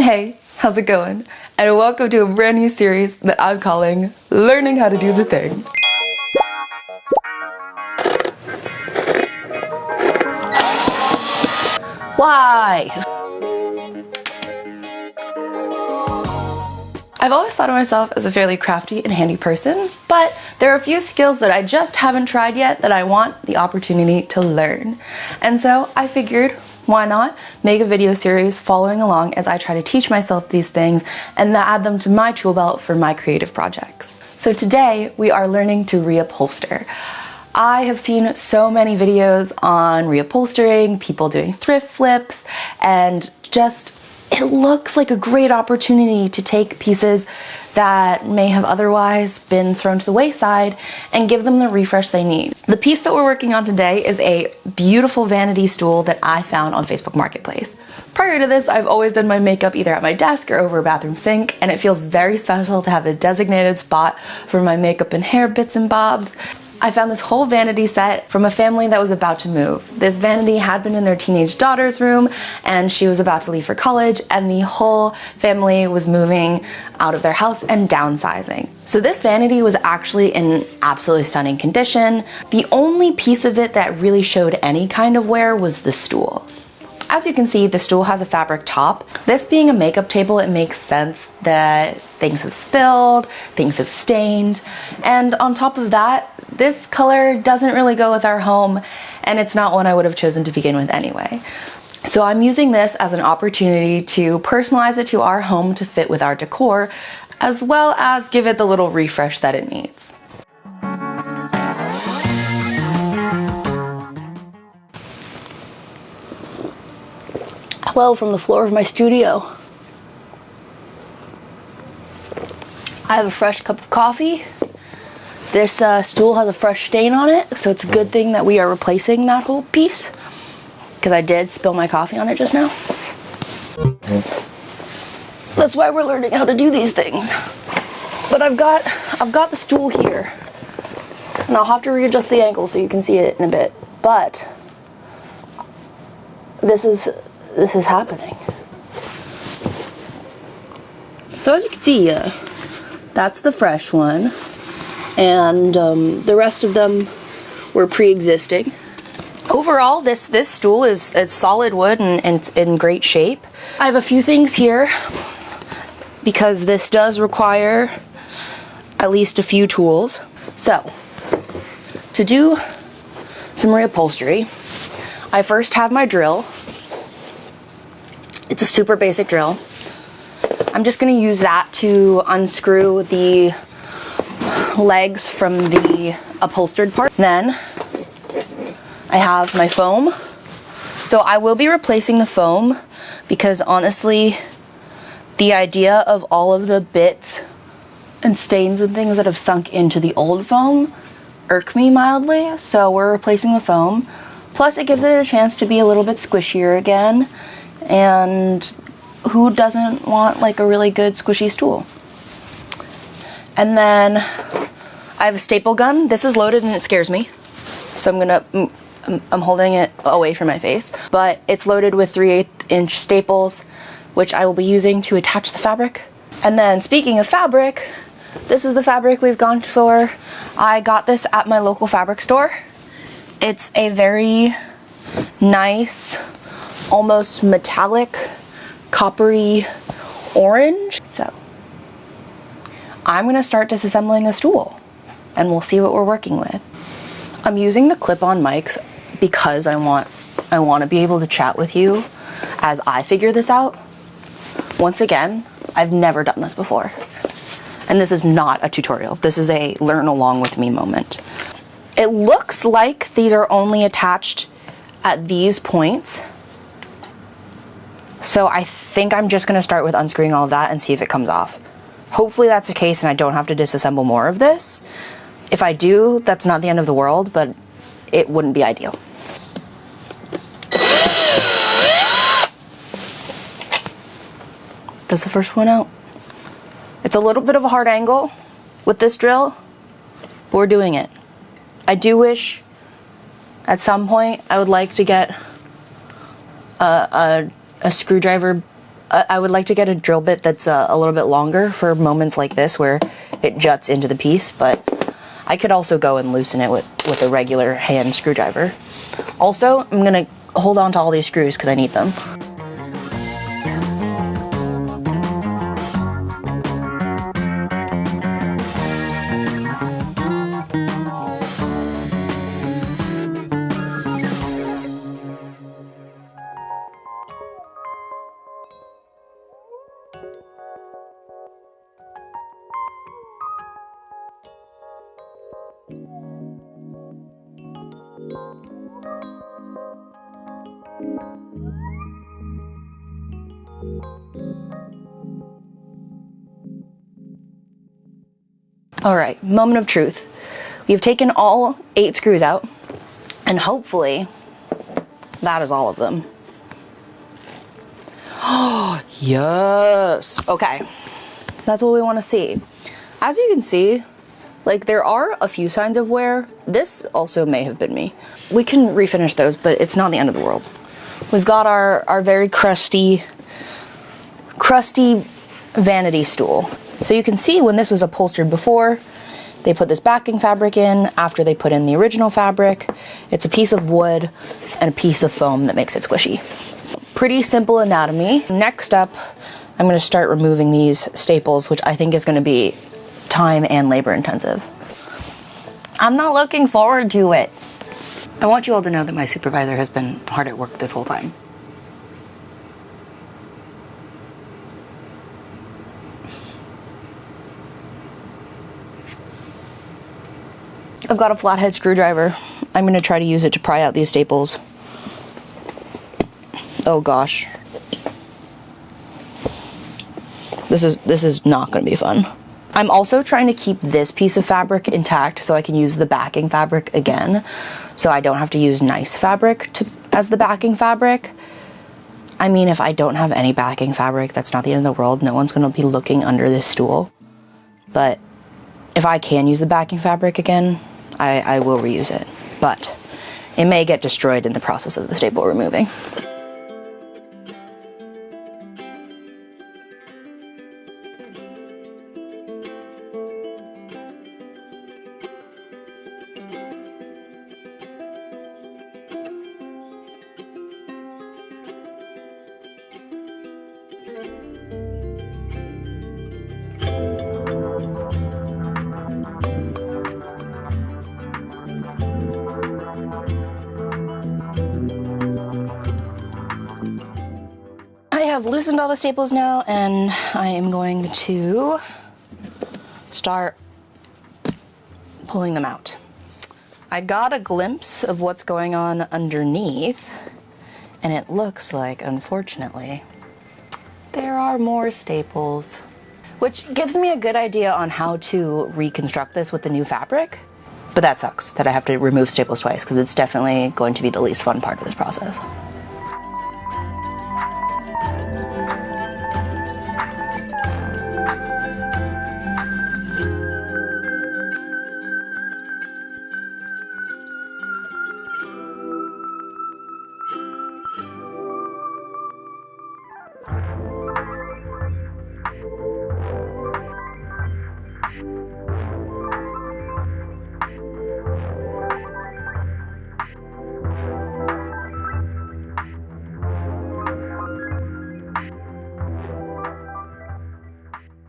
Hey, how's it going? And welcome to a brand new series that I'm calling Learning How to Do the Thing. Why? I've always thought of myself as a fairly crafty and handy person, but there are a few skills that I just haven't tried yet that I want the opportunity to learn. And so I figured, why not make a video series following along as I try to teach myself these things and add them to my tool belt for my creative projects. So today we are learning to reupholster. I have seen so many videos on reupholstering, people doing thrift flips, and it looks like a great opportunity to take pieces that may have otherwise been thrown to the wayside and give them the refresh they need. The piece that we're working on today is a beautiful vanity stool that I found on Facebook Marketplace. Prior to this, I've always done my makeup either at my desk or over a bathroom sink, and it feels very special to have a designated spot for my makeup and hair bits and bobs. I found this whole vanity set from a family that was about to move. This vanity had been in their teenage daughter's room and she was about to leave for college, and the whole family was moving out of their house and downsizing. So this vanity was actually in absolutely stunning condition. The only piece of it that really showed any kind of wear was the stool. As you can see, the stool has a fabric top. This being a makeup table, it makes sense that things have spilled, things have stained, and on top of that, this color doesn't really go with our home, and it's not one I would have chosen to begin with anyway. So I'm using this as an opportunity to personalize it to our home to fit with our decor, as well as give it the little refresh that it needs. Hello from the floor of my studio. I have a fresh cup of coffee. This stool has a fresh stain on it, so it's a good thing that we are replacing that whole piece, because I did spill my coffee on it just now. That's why we're learning how to do these things. But I've got the stool here, and I'll have to readjust the angle so you can see it in a bit. But this is happening. So as you can see, that's the fresh one, and the rest of them were pre-existing. Overall, this stool is solid wood and it's in great shape. I have a few things here because this does require at least a few tools. So, to do some reupholstery, I first have my drill. It's a super basic drill. I'm just going to use that to unscrew the legs from the upholstered part. Then I have my foam. So I will be replacing the foam because honestly, the idea of all of the bits and stains and things that have sunk into the old foam irk me mildly. So we're replacing the foam. Plus it gives it a chance to be a little bit squishier again. And who doesn't want like a really good squishy stool? And then I have a staple gun. This is loaded and it scares me. So I'm holding it away from my face. But it's loaded with 3/8" staples, which I will be using to attach the fabric. And then speaking of fabric, this is the fabric we've gone for. I got this at my local fabric store. It's a very nice, almost metallic, coppery orange. So I'm gonna start disassembling the stool and we'll see what we're working with. I'm using the clip-on mics because I want to be able to chat with you as I figure this out. Once again, I've never done this before. And this is not a tutorial. This is a learn along with me moment. It looks like these are only attached at these points. So I think I'm just gonna start with unscrewing all of that and see if it comes off. Hopefully that's the case and I don't have to disassemble more of this. If I do, that's not the end of the world, but it wouldn't be ideal. That's the first one out. It's a little bit of a hard angle with this drill, but we're doing it. I do wish at some point I would like to get a screwdriver I would like to get a drill bit that's a little bit longer for moments like this where it juts into the piece, but I could also go and loosen it with a regular hand screwdriver. Also, I'm gonna hold on to all these screws because I need them. All right, moment of truth. We've taken all 8 screws out, and hopefully that is all of them. Oh, yes. Okay, that's what we want to see. As you can see, like, there are a few signs of wear. This also may have been me. We can refinish those, but it's not the end of the world. We've got our very crusty vanity stool. So you can see when this was upholstered before, they put this backing fabric in after they put in the original fabric. It's a piece of wood and a piece of foam that makes it squishy. Pretty simple anatomy. Next up, I'm going to start removing these staples, which I think is going to be time and labor intensive. I'm not looking forward to it. I want you all to know that my supervisor has been hard at work this whole time. I've got a flathead screwdriver. I'm going to try to use it to pry out these staples. Oh gosh. This is not going to be fun. I'm also trying to keep this piece of fabric intact so I can use the backing fabric again, so I don't have to use nice fabric as the backing fabric. I mean, if I don't have any backing fabric, that's not the end of the world. No one's going to be looking under this stool. But if I can use the backing fabric again, I will reuse it. But it may get destroyed in the process of the staple removing. I've loosened all the staples now, and I am going to start pulling them out. I got a glimpse of what's going on underneath, and it looks like, unfortunately, there are more staples, which gives me a good idea on how to reconstruct this with the new fabric. But that sucks that I have to remove staples twice, because it's definitely going to be the least fun part of this process.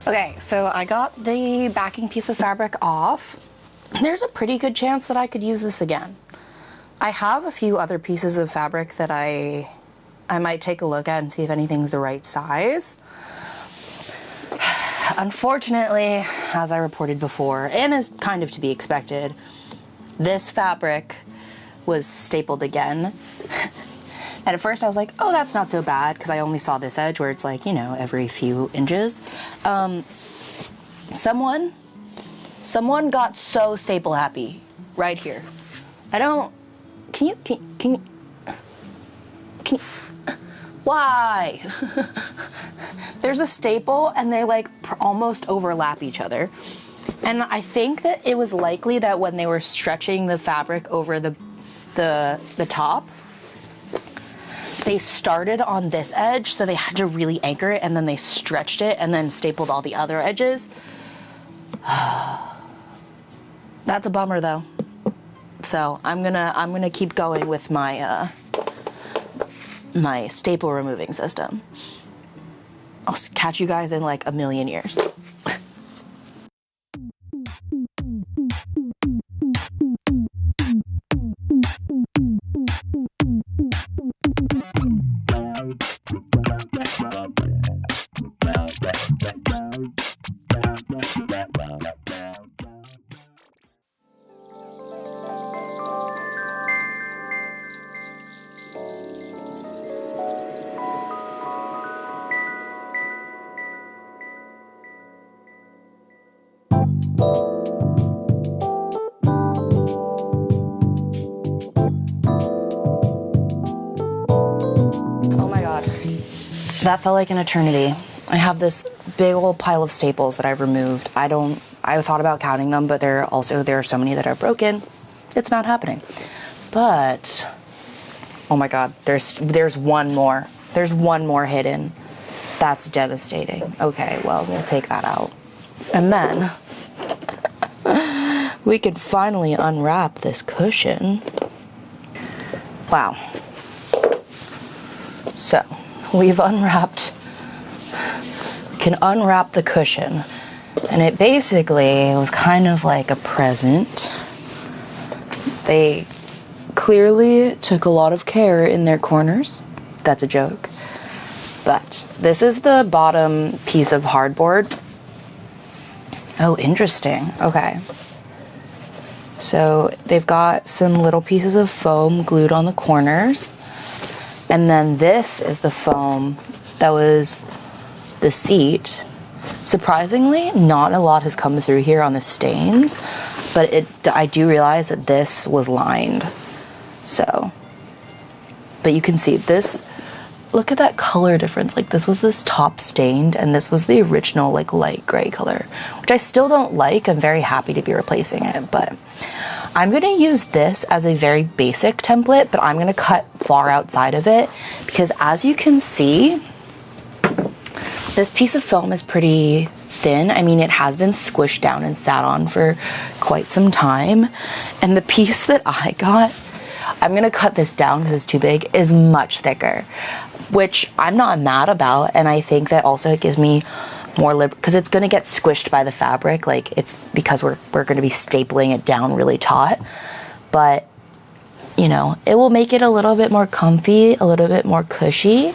Okay, so I got the backing piece of fabric off. There's a pretty good chance that I could use this again. I have a few other pieces of fabric that I might take a look at and see if anything's the right size. Unfortunately, as I reported before, and is kind of to be expected, this fabric was stapled again. And at first I was like, oh, that's not so bad, because I only saw this edge where it's like, you know, every few inches. Someone got so staple happy right here. Can you, why? There's a staple and they're like almost overlap each other. And I think that it was likely that when they were stretching the fabric over the top, they started on this edge, so they had to really anchor it, and then they stretched it and then stapled all the other edges. That's a bummer though. So I'm gonna keep going with my my staple removing system. I'll catch you guys in like a million years. That felt like an eternity. I have this big old pile of staples that I've removed. I thought about counting them, but there are so many that are broken. It's not happening. But, oh my God, there's one more. There's one more hidden. That's devastating. Okay, well, we'll take that out. And then, we can finally unwrap this cushion. Wow. So, we've can unwrap the cushion, and it basically was kind of like a present. They clearly took a lot of care in their corners. That's a joke. But this is the bottom piece of hardboard. Oh, interesting. Okay. So they've got some little pieces of foam glued on the corners. And then this is the foam that was the seat. Surprisingly, not a lot has come through here on the stains, but I do realize that this was lined. So, but you can see this, look at that color difference. Like this was this top stained and this was the original like light gray color, which I still don't like. I'm very happy to be replacing it, but I'm gonna use this as a very basic template, but I'm gonna cut far outside of it because as you can see, this piece of foam is pretty thin. I mean, it has been squished down and sat on for quite some time. And the piece that I got, I'm gonna cut this down because it's too big, is much thicker, which I'm not mad about. And I think that also it gives me more because it's going to get squished by the fabric, like it's because we're going to be stapling it down really taut, but you know, it will make it a little bit more comfy, a little bit more cushy.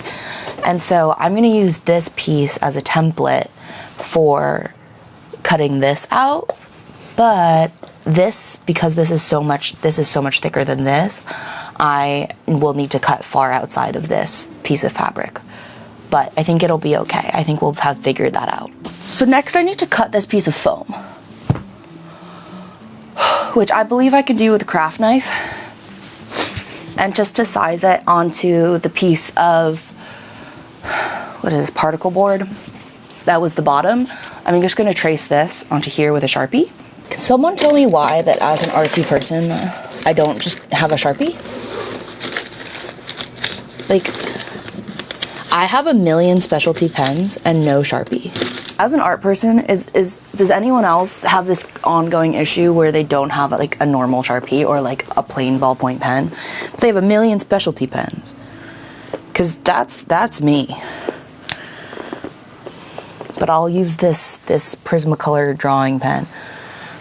And so I'm going to use this piece as a template for cutting this out, but this, because this is so much thicker than this, I will need to cut far outside of this piece of fabric. But I think it'll be okay. I think we'll have figured that out. So next I need to cut this piece of foam, which I believe I can do with a craft knife. And just to size it onto the piece of, what is this, particle board? That was the bottom. I'm just gonna trace this onto here with a Sharpie. Can someone tell me why that as an artsy person, I don't just have a Sharpie? Like, I have a million specialty pens and no Sharpie. As an art person, does anyone else have this ongoing issue where they don't have like a normal Sharpie or like a plain ballpoint pen, but they have a million specialty pens? Because that's me. But I'll use this Prismacolor drawing pen.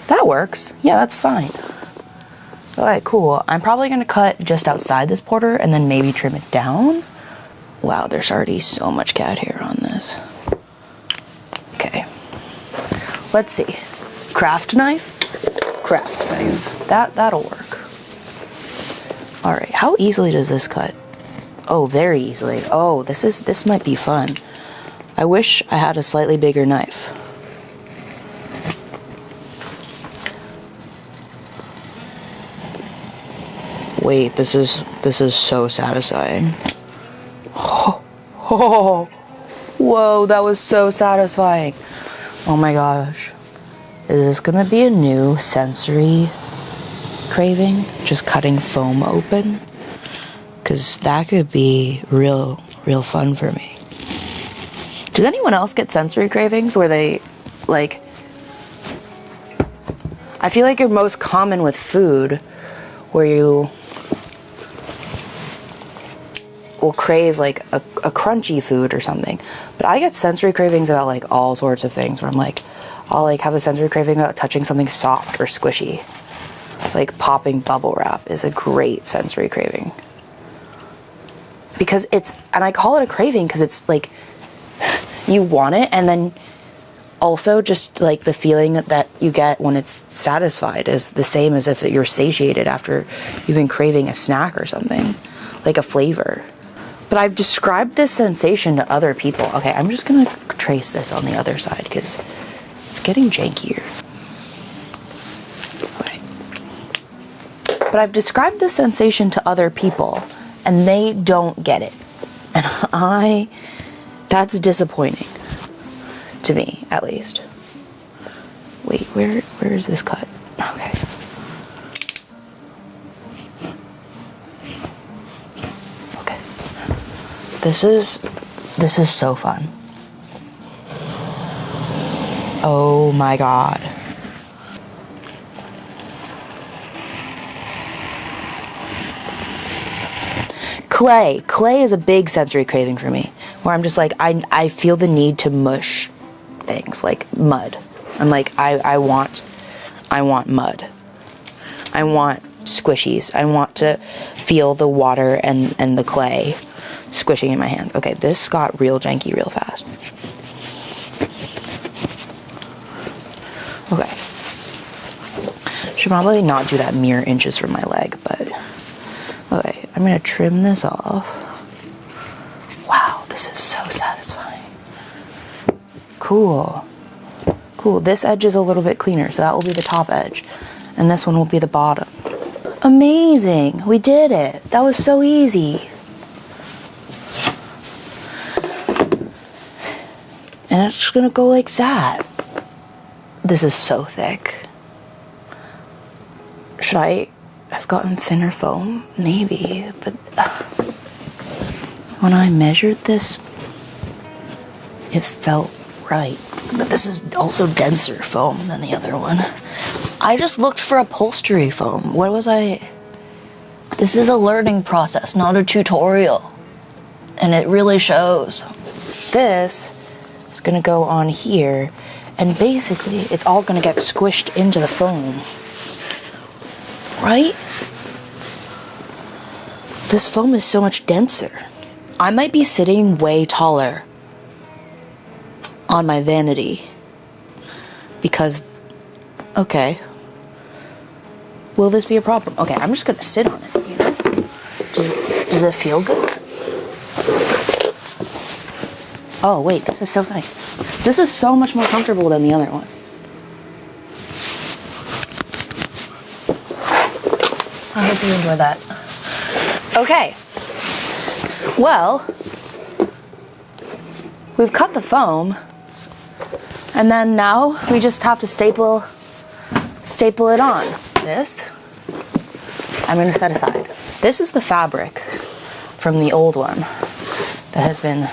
That works. Yeah, that's fine. All right, cool. I'm probably gonna cut just outside this border and then maybe trim it down. Wow, there's already so much cat hair on this. Okay. Let's see. Craft knife? Craft knife. That'll work. All right, how easily does this cut? Oh, very easily. Oh, this might be fun. I wish I had a slightly bigger knife. Wait, this is so satisfying. Oh, whoa, that was so satisfying. Oh my gosh. Is this gonna be a new sensory craving? Just cutting foam open? because that could be real fun for me. Does anyone else get sensory cravings where they, like, I feel like you're most common with food, where you will crave like a crunchy food or something. But I get sensory cravings about like all sorts of things, where I'm like, I'll like have a sensory craving about touching something soft or squishy. Like popping bubble wrap is a great sensory craving. Because it's, and I call it a craving because it's like, you want it, and then also just like the feeling that you get when it's satisfied is the same as if you're satiated after you've been craving a snack or something, like a flavor. But I've described this sensation to other people. Okay, I'm just gonna trace this on the other side because it's getting jankier. Okay. But I've described this sensation to other people and they don't get it. And that's disappointing. To me, at least. Wait, where is this cut? Okay. Okay. This is so fun. Oh my god. Clay is a big sensory craving for me, where I'm just like, I feel the need to mush things like mud. I'm like, I want mud. I want squishies. I want to feel the water and the clay squishing in my hands. Okay, this got real janky real fast. Okay. Should probably not do that mere inches from my leg, but okay, I'm gonna trim this off. Wow, this is so satisfying. Cool. This edge is a little bit cleaner, so that will be the top edge. And this one will be the bottom. Amazing! We did it! That was so easy. And it's just gonna go like that. This is so thick. Should I have gotten thinner foam? Maybe, but when I measured this, it felt right. But this is also denser foam than the other one. I just looked for upholstery foam. What was I? This is a learning process, not a tutorial. And it really shows. This is gonna go on here, and basically it's all gonna get squished into the foam. Right? This foam is so much denser. I might be sitting way taller on my vanity because, okay, will this be a problem? Okay, I'm just gonna sit on it, you know? Does it feel good? Oh wait, this is so nice. This is so much more comfortable than the other one. I hope you enjoy that. Okay, well, we've cut the foam, and then now we just have to staple it on. This, I'm gonna set aside. This is the fabric from the old one that has been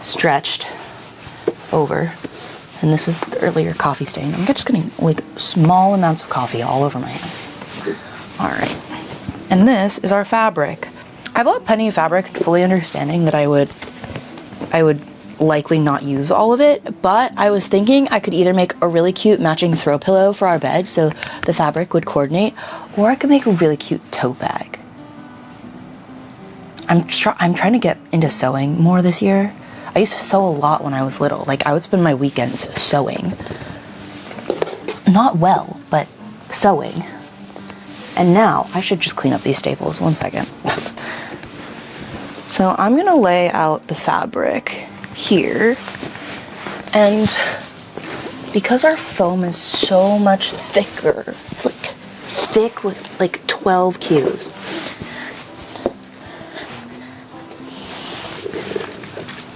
stretched over. And this is the earlier coffee stain. I'm just getting like small amounts of coffee all over my hands. All right, and this is our fabric. I bought plenty of fabric, fully understanding that I would likely not use all of it, but I was thinking I could either make a really cute matching throw pillow for our bed so the fabric would coordinate, or I could make a really cute tote bag. I'm trying to get into sewing more this year. I used to sew a lot when I was little. Like, I would spend my weekends sewing. Not well, but sewing. And now I should just clean up these staples. 1 second. So I'm gonna lay out the fabric here, and because our foam is so much thicker, like thick with like 12 Qs,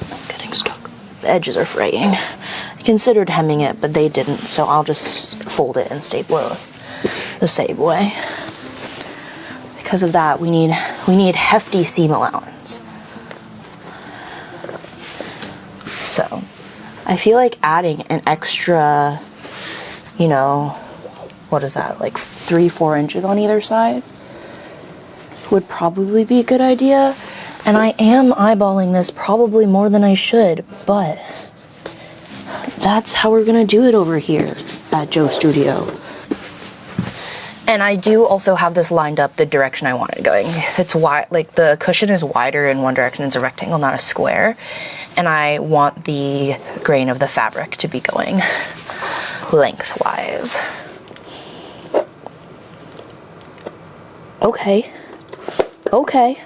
it's getting stuck. The edges are fraying. I considered hemming it, but they didn't, so I'll just fold it and staple it the same way. because of that, we need hefty seam allowance. So I feel like adding an extra, you know, what is that, like 3-4 inches on either side would probably be a good idea. And I am eyeballing this probably more than I should, but that's how we're gonna do it over here at Joe Studio. And I do also have this lined up the direction I want it going. It's wide, like the cushion is wider in one direction. It's a rectangle, not a square. And I want the grain of the fabric to be going lengthwise. Okay. Okay.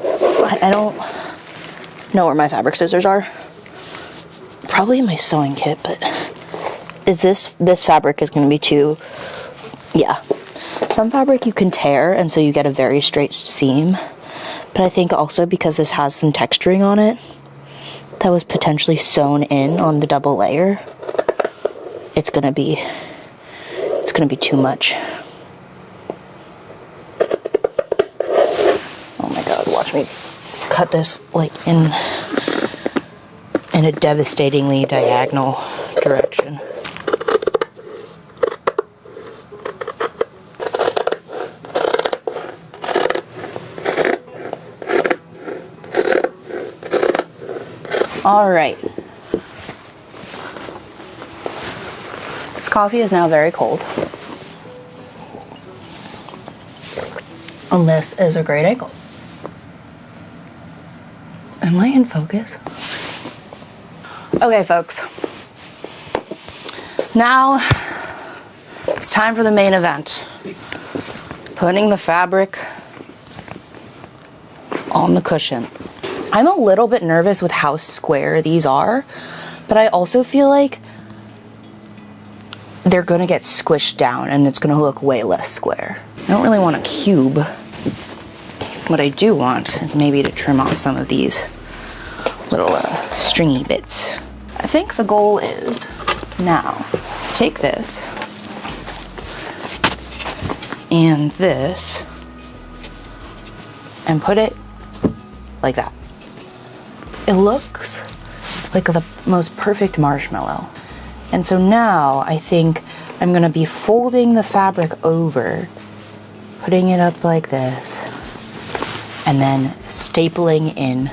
I don't know where my fabric scissors are. Probably in my sewing kit, but is this fabric is going to be too, yeah. Some fabric you can tear, and so you get a very straight seam. But I think also because this has some texturing on it that was potentially sewn in on the double layer, it's going to be too much. Oh my god, watch me cut this like in a devastatingly diagonal direction. All right. This coffee is now very cold. And this is a great angle. Am I in focus? Okay, folks. Now it's time for the main event. Putting the fabric on the cushion. I'm a little bit nervous with how square these are, but I also feel like they're gonna get squished down and it's gonna look way less square. I don't really want a cube. What I do want is maybe to trim off some of these little stringy bits. I think the goal is now take this and this and put it like that. It looks like the most perfect marshmallow. And so now I think I'm gonna be folding the fabric over, putting it up like this, and then stapling in.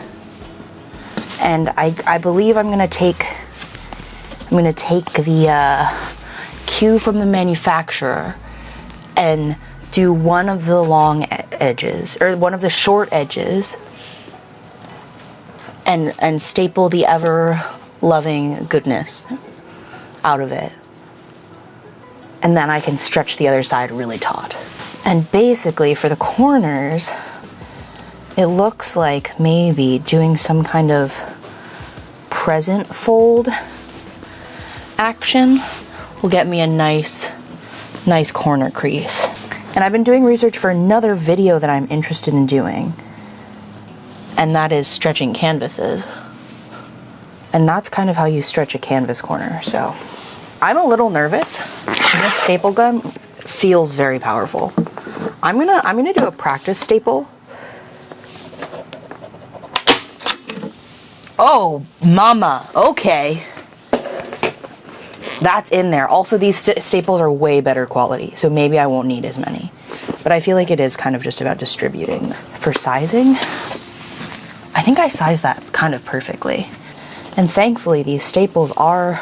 And I believe I'm gonna take the cue from the manufacturer and do one of the long edges, or one of the short edges, and staple the ever-loving goodness out of it. And then I can stretch the other side really taut. And basically for the corners, it looks like maybe doing some kind of present fold action will get me a nice corner crease. And I've been doing research for another video that I'm interested in doing, and that is stretching canvases. And that's kind of how you stretch a canvas corner. So I'm a little nervous because this staple gun feels very powerful. I'm gonna do a practice staple. Oh, mama, okay. That's in there. Also, these staples are way better quality, so maybe I won't need as many. But I feel like it is kind of just about distributing. For sizing, I think I sized that kind of perfectly. And thankfully, these staples are,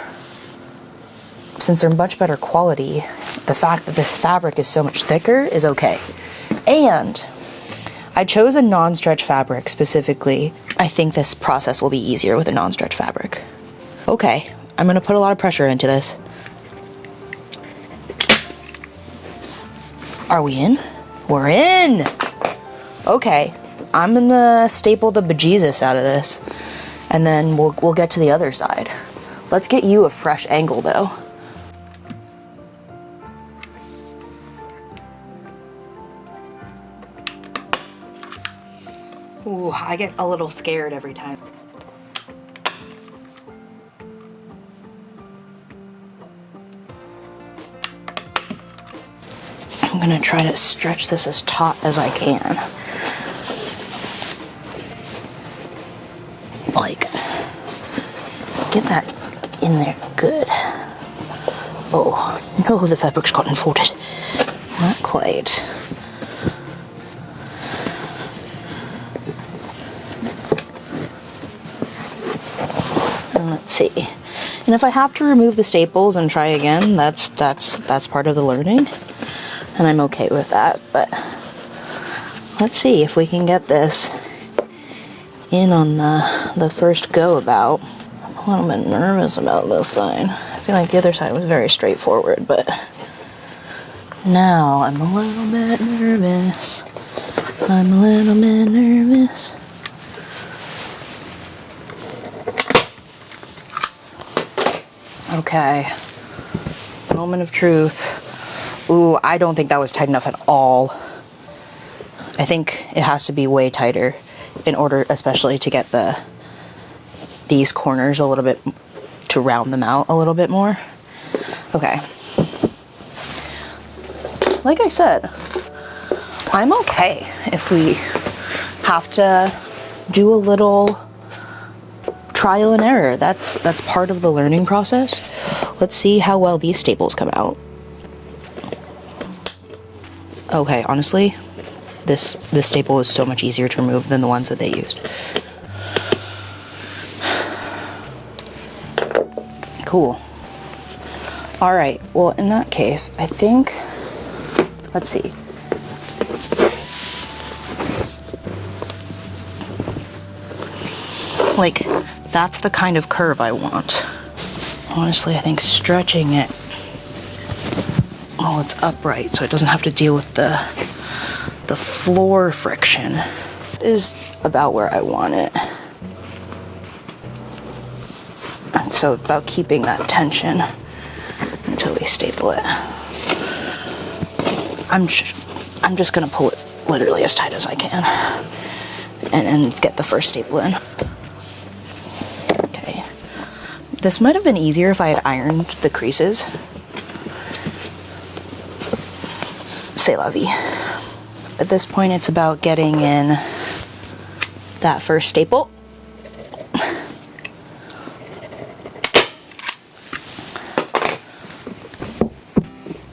since they're much better quality, the fact that this fabric is so much thicker is okay. And I chose a non-stretch fabric specifically. I think this process will be easier with a non-stretch fabric. Okay, I'm gonna put a lot of pressure into this. Are we in? We're in! Okay, I'm gonna staple the bejesus out of this, and then we'll get to the other side. Let's get you a fresh angle though. Ooh, I get a little scared every time. I'm gonna try to stretch this as taut as I can. Like, get that in there, good. Oh, no, the fabric's gotten folded. Not quite. And let's see. And if I have to remove the staples and try again, that's part of the learning. And I'm okay with that, but let's see if we can get this in on the first go about. I'm a little bit nervous about this side. I feel like the other side was very straightforward, but now I'm a little bit nervous. I'm a little bit nervous. Okay. Moment of truth. Ooh, I don't think that was tight enough at all. I think it has to be way tighter in order especially to get these corners a little bit, to round them out a little bit more. Okay. Like I said, I'm okay if we have to do a little trial and error. That's part of the learning process. Let's see how well these staples come out. Okay, honestly, this staple is so much easier to remove than the ones that they used. Cool. All right, well, in that case, I think, let's see. Like, that's the kind of curve I want. Honestly, I think stretching it while it's upright so it doesn't have to deal with the floor friction is about where I want it. And so about keeping that tension until we staple it. I'm just gonna pull it literally as tight as I can and get the first staple in. Okay. This might have been easier if I had ironed the creases. C'est la vie. At this point, it's about getting in that first staple.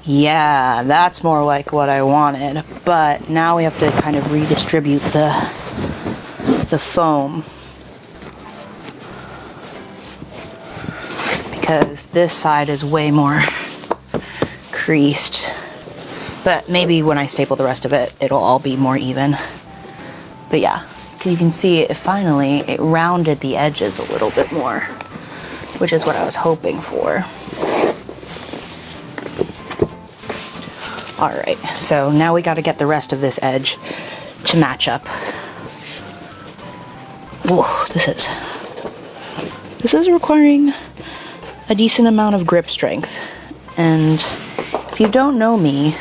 Yeah, that's more like what I wanted. But now we have to kind of redistribute the foam. Because this side is way more creased. But maybe when I staple the rest of it, it'll all be more even. But yeah, you can see it finally, it rounded the edges a little bit more, which is what I was hoping for. All right, so now we got to get the rest of this edge to match up. Whoa, this is requiring a decent amount of grip strength. And if you don't know me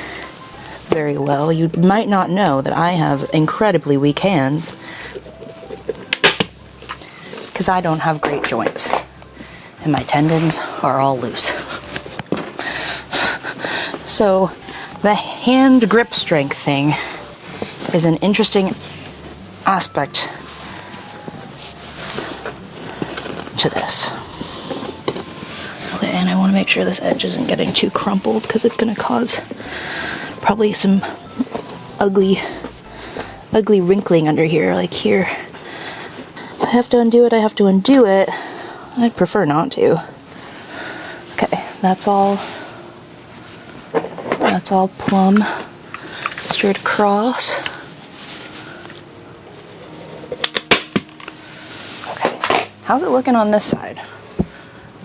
very well, you might not know that I have incredibly weak hands because I don't have great joints and my tendons are all loose. So the hand grip strength thing is an interesting aspect to this. Okay, and I want to make sure this edge isn't getting too crumpled because it's going to cause probably some ugly wrinkling under here, like here. If I have to undo it, I have to undo it. I'd prefer not to. Okay, that's all plumb, straight across. Okay, how's it looking on this side?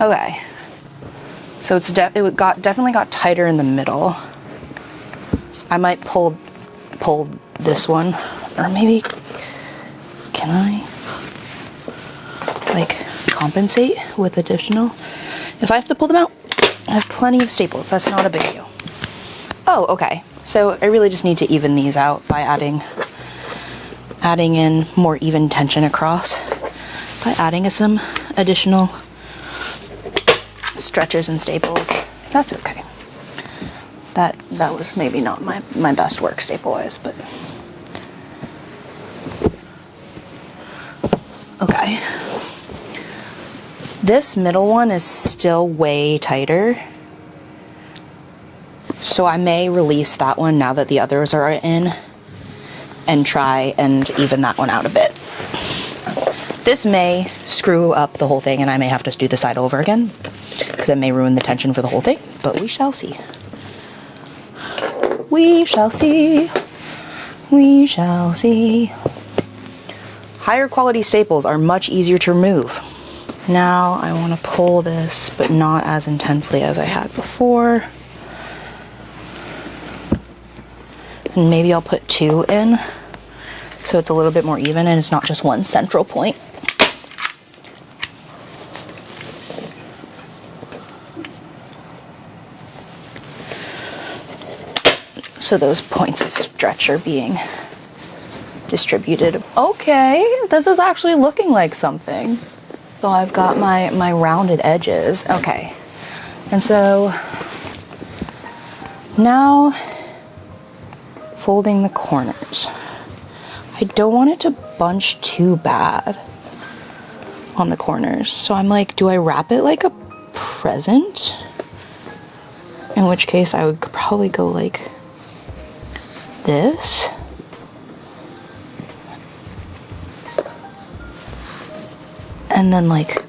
Okay, so it definitely got tighter in the middle. I might pull this one, or maybe, can I, like, compensate with additional? If I have to pull them out, I have plenty of staples. That's not a big deal. Oh, okay. So I really just need to even these out by adding in more even tension across, by adding some additional stretches and staples. That's okay. That was maybe not my best work staple-wise, but... Okay. This middle one is still way tighter. So I may release that one now that the others are in and try and even that one out a bit. This may screw up the whole thing and I may have to do the side over again because it may ruin the tension for the whole thing, but we shall see. We shall see. We shall see. Higher quality staples are much easier to remove. Now I want to pull this, but not as intensely as I had before. And maybe I'll put 2 in so it's a little bit more even and it's not just one central point. So those points of stretch are being distributed. Okay, this is actually looking like something. So I've got my rounded edges. Okay, and so now folding the corners. I don't want it to bunch too bad on the corners. So I'm like, do I wrap it like a present? In which case I would probably go like this. And then like,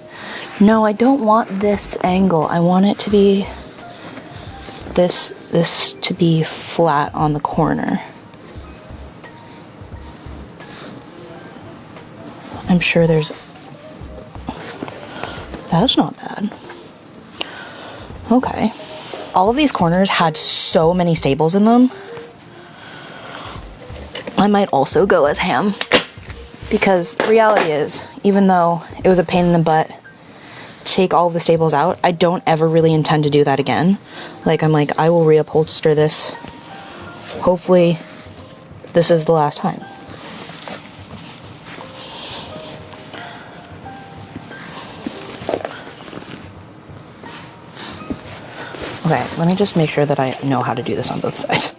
no, I don't want this angle. I want it to be this to be flat on the corner. I'm sure there's, that's not bad. Okay. All of these corners had so many staples in them. I might also go as ham because the reality is, even though it was a pain in the butt to take all of the staples out, I don't ever really intend to do that again. Like, I'm like, I will reupholster this. Hopefully this is the last time. Okay, let me just make sure that I know how to do this on both sides.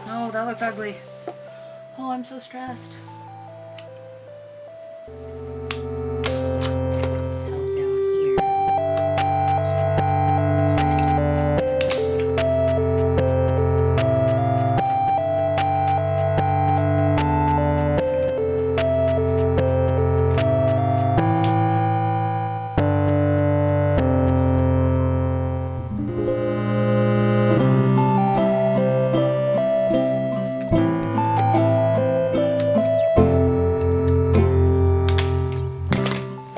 Oh, that looks ugly. Oh, I'm so stressed.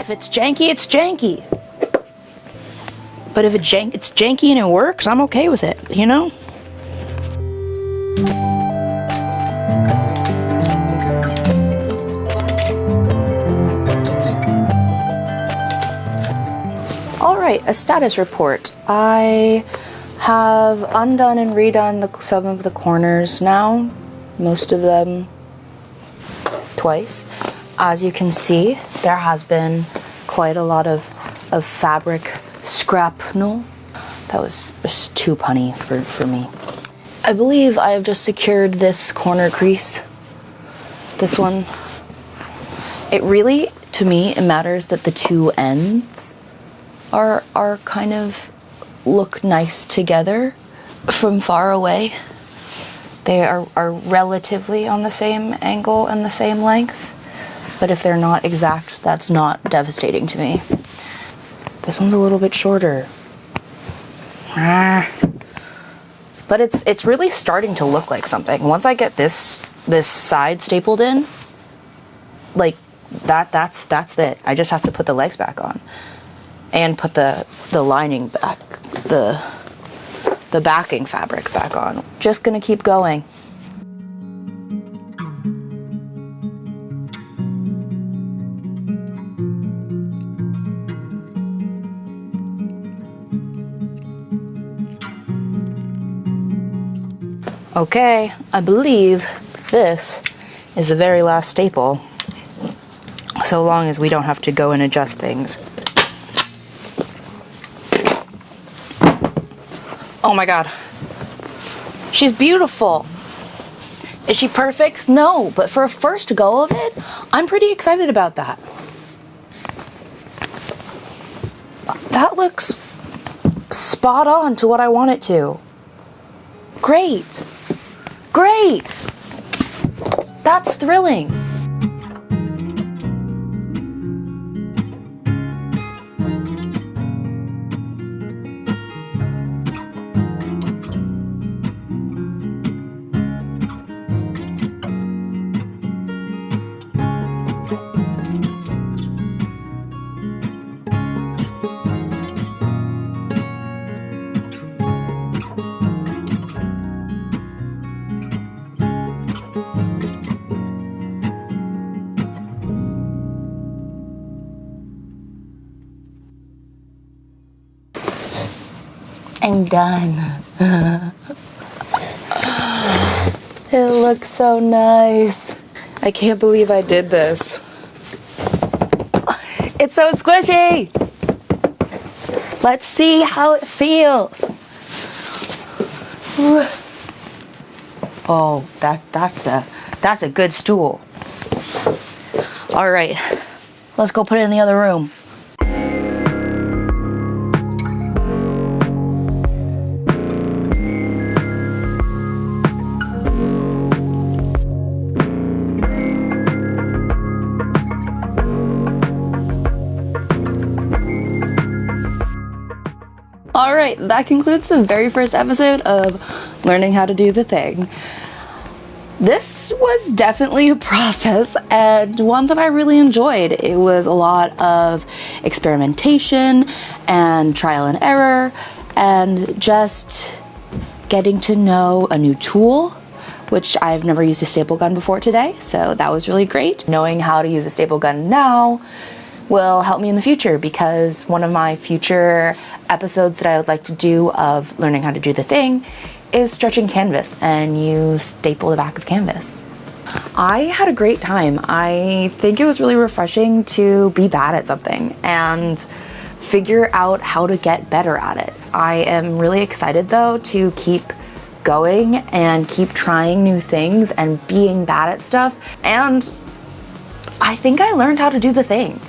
If it's janky, it's janky. But if it's janky and it works, I'm okay with it, you know? Alright, a status report. I have undone and redone some of the corners now, most of them twice. As you can see, there has been quite a lot of fabric scrapnel. That was too punny for me. I believe I have just secured this corner crease. This one. It really, to me, it matters that the two ends are kind of look nice together from far away. They are relatively on the same angle and the same length, but if they're not exact, that's not devastating to me. This one's a little bit shorter. But it's really starting to look like something. Once I get this side stapled in, like that's it. I just have to put the legs back on and put the lining back, the backing fabric back on. Just gonna keep going. Okay, I believe this is the very last staple, so long as we don't have to go and adjust things. Oh my god. She's beautiful. Is she perfect? No, but for a first go of it, I'm pretty excited about that. That looks spot on to what I want it to. Great. Great. That's thrilling. I'm done. It looks so nice. I can't believe I did this. It's so squishy. Let's see how it feels. Oh, that's a good stool. All right, let's go put it in the other room. All right, that concludes the very first episode of learning how to do the thing. This was definitely a process and one that I really enjoyed. It was a lot of experimentation and trial and error and just getting to know a new tool, which I've never used a staple gun before today, so that was really great. Knowing how to use a staple gun now will help me in the future, because one of my future episodes that I would like to do of learning how to do the thing is stretching canvas, and you staple the back of canvas. I had a great time. I think it was really refreshing to be bad at something and figure out how to get better at it. I am really excited though to keep going and keep trying new things and being bad at stuff, and I think I learned how to do the thing.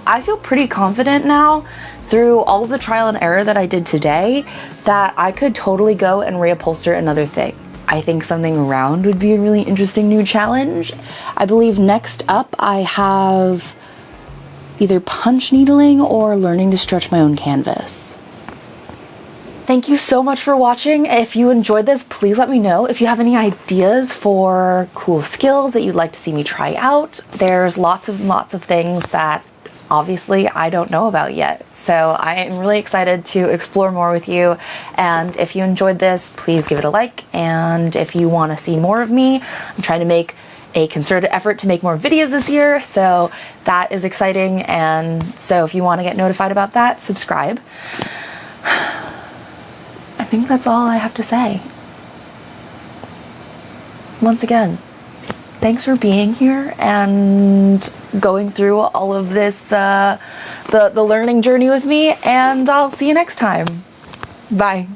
I feel pretty confident now through all of the trial and error that I did today that I could totally go and reupholster another thing. I think something round would be a really interesting new challenge. I believe next up I have either punch needling or learning to stretch my own canvas. Thank you so much for watching. If you enjoyed this, please let me know. If you have any ideas for cool skills that you'd like to see me try out, there's lots of things that obviously I don't know about yet. So I am really excited to explore more with you. And if you enjoyed this, please give it a like. And if you want to see more of me, I'm trying to make a concerted effort to make more videos this year. So that is exciting. And so if you want to get notified about that, subscribe. I think that's all I have to say. Once again, thanks for being here and going through all of this, the learning journey with me, and I'll see you next time. Bye.